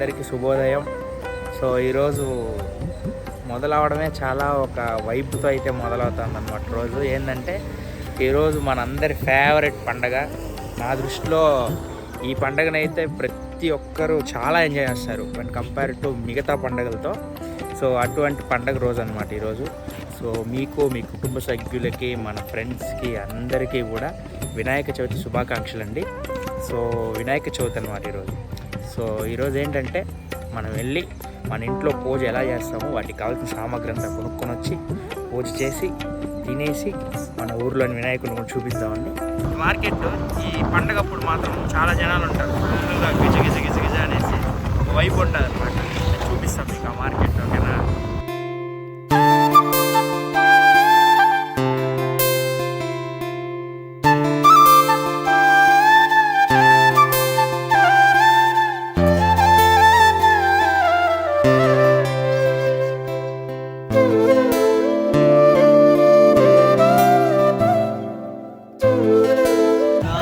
అందరికీ శుభోదయం. సో ఈరోజు మొదలవడమే చాలా ఒక వైపుతో అయితే మొదలవుతుంది అన్నమాట. రోజు ఏంటంటే ఈరోజు మనందరి ఫేవరెట్ పండగ. నా దృష్టిలో ఈ పండగనైతే ప్రతి ఒక్కరూ చాలా ఎంజాయ్ చేస్తారు when కంపేర్ టు మిగతా పండుగలతో. సో అటువంటి పండగ రోజు అనమాట ఈరోజు. సో మీకు, మీ కుటుంబ సభ్యులకి, మన ఫ్రెండ్స్కి అందరికీ కూడా వినాయక చవితి శుభాకాంక్షలు అండి. సో వినాయక చవితి అనమాట ఈరోజు. సో ఈరోజు ఏంటంటే మనం వెళ్ళి మన ఇంట్లో పూజ ఎలా చేస్తామో వాటికి కావాల్సిన సామాగ్రి అంతా కొనుక్కొని వచ్చి పూజ చేసి తినేసి మన ఊర్లోని వినాయకుని కూడా చూపిస్తామండి. మార్కెట్ ఈ పండగప్పుడు మాత్రం చాలా జనాలు ఉంటారు. ఫుల్గా గిజ అనేసి ఒక వైపు ఉంటుంది అనమాట. చూపిస్తాం మీకు ఆ మార్కెట్. ఓకేనా?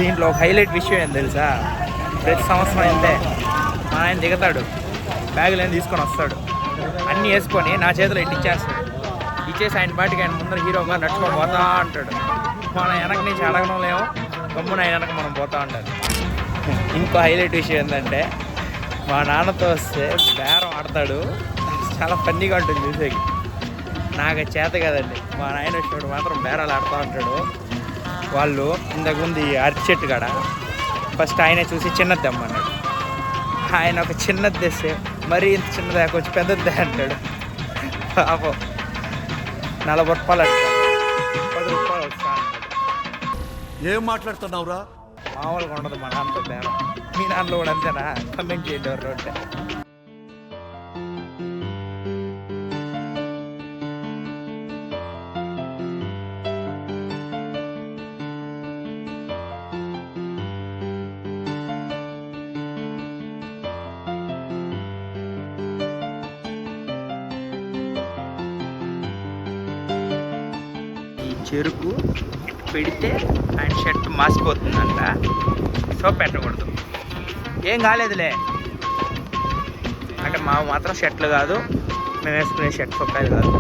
దీంట్లో ఒక హైలైట్ విషయం ఏం తెలుసా? ప్రతి సంవత్సరం అయితే మా ఆయన దిగుతాడు, బ్యాగులు ఏం తీసుకొని వస్తాడు, అన్నీ వేసుకొని నా చేతిలో ఇచ్చేస్తాడు. ఇచ్చేసి ఆయన పాటికి ఆయన ముందర హీరోగా నడుచుకొని పోతా అంటాడు. మన వెనక నుంచి అడగడం లేము, గమ్మున ఆయన వెనక మనం పోతా ఉంటాడు. ఇంకో హైలైట్ విషయం ఏంటంటే మా నాన్నతో వస్తే బేరం ఆడతాడు. చాలా ఫన్నీగా ఉంటుంది చూసేకి. నాకు చేత కదండి. మా నాయన వచ్చినప్పుడు మాత్రం బేరాలు ఆడుతూ ఉంటాడు. వాళ్ళు ఇంతకుముందు ఈ అరటి చెట్టు కాడ ఫస్ట్ ఆయనే చూసి చిన్నది తెమ్మన్నాడు. ఆయన ఒక చిన్నది తెస్తే మరీ ఇంత చిన్నది కొంచెం పెద్దది అంటాడు. పాపం 40 రూపాయలు అంటాడు, 10 రూపాయలు వస్తా అంటాడు. ఏం మాట్లాడుతున్నావురా? మామూలుగా ఉండదు మా నాన్నతో బేరం. మీ నాన్నలో కూడా అంతేనా? కమెంట్ చేయండి ఎవరు ఉంటే. చెరుకు పెడితే ఆయన షర్ట్ మాసిపోతుందంట. సో పెట్టకూడదు. ఏం కాలేదులే అంటే మాకు మాత్రం షర్ట్లు కాదు, మేము వేసుకునే షర్ట్ సొక్కాయలు కాదు.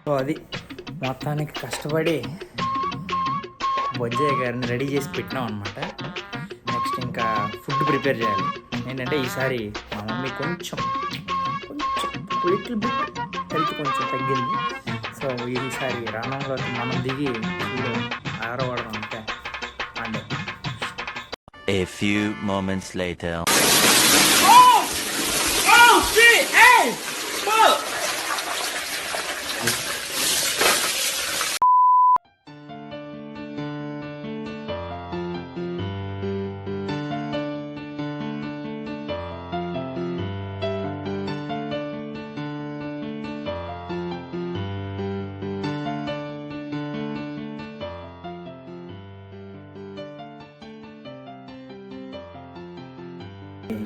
సో అది మొత్తానికి కష్టపడి బొజ్జయ్య గారిని రెడీ చేసి పెట్టినాం అనమాట. నెక్స్ట్ ఇంకా ఫుడ్ ప్రిపేర్ చేయాలి. ఏంటంటే ఈసారి మా మమ్మీ కొంచెం లిటిల్ బిట్ హెల్త్ కొంచెం తగ్గింది. సో ఈసారి రానంలో మనం దిగి ఆరవడం అంటే and A few moments later.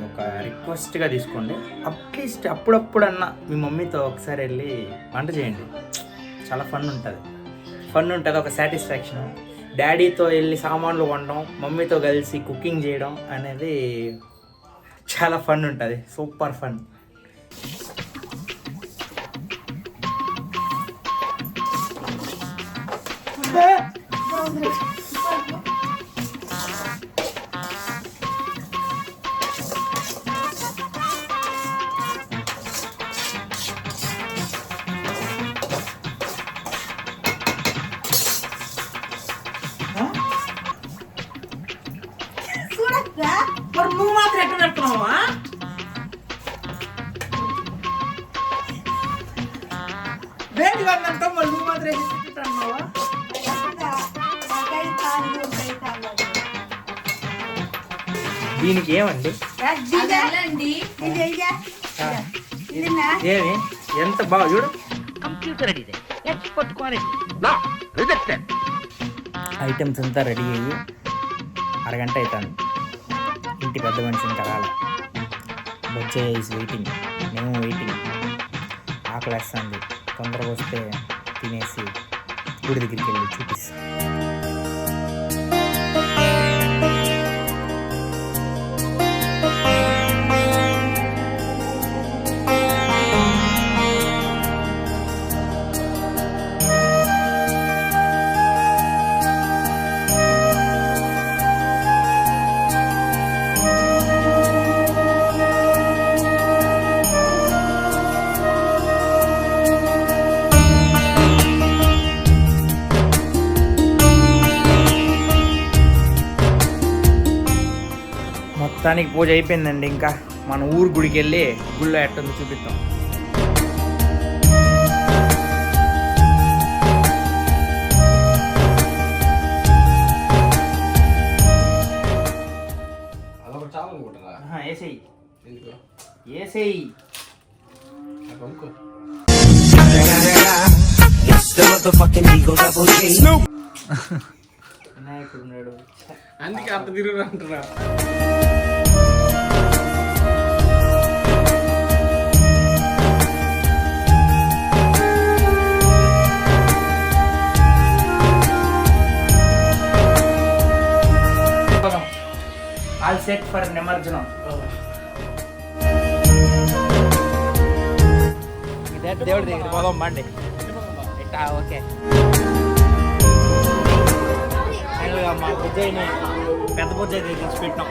ఒక రిక్వెస్ట్గా తీసుకోండి, అట్లీస్ట్ అప్పుడప్పుడన్నా మీ మమ్మీతో ఒకసారి వెళ్ళి వంట చేయండి. చాలా ఫన్ ఉంటుంది, ఒక సాటిస్ఫాక్షన్. డాడీతో వెళ్ళి సామాన్లు కొనడం, మమ్మీతో కలిసి కుకింగ్ చేయడం అనేది చాలా ఫన్ ఉంటుంది. Super fun. నువ్వు మాత్రం ఎక్కడ పెడుతున్నావా? వేడి వాళ్ళంతా మళ్ళీ నువ్వు మాత్రం పెట్టుకుంటున్నావా? దీనికి ఏమండి? ఏమి ఎంత బాగా చూడు. కంప్యూటర్ ఐటమ్స్ అంతా రెడీ అయ్యి అరగంట అవుతాను. ఇంటి పెద్ద మనిషి ఇంకా రాలే. వచ్చే ఈజ్ వెయిటింగ్, మేము వెయిటింగ్. ఆకలేస్తుంది, తొందరగా వస్తే తినేసి గుడి దగ్గరికి వెళ్ళి చూపిస్తాం. మొత్తానికి పూజ అయిపోయిందండి. ఇంకా మన ఊరు గుడికి వెళ్ళి గుళ్ళో ఎట్టుందో చూపిద్దాం. ఏసేయి ఏసేయి వినాయకుడు ఉన్నాడు, అందుకే అంత తిరుగు అంటున్నా. ఆల్ సెట్ ఫర్ నిమజ్జనం. ఇదే దేవుడి దగ్గర పోదాం బండి. ఇట్టా ఓకే. ఫైనల్గా మా బుజ్జయ్యని పెద్ద బుజ్జయ్య దగ్గర తెచ్చి పెట్టినాం.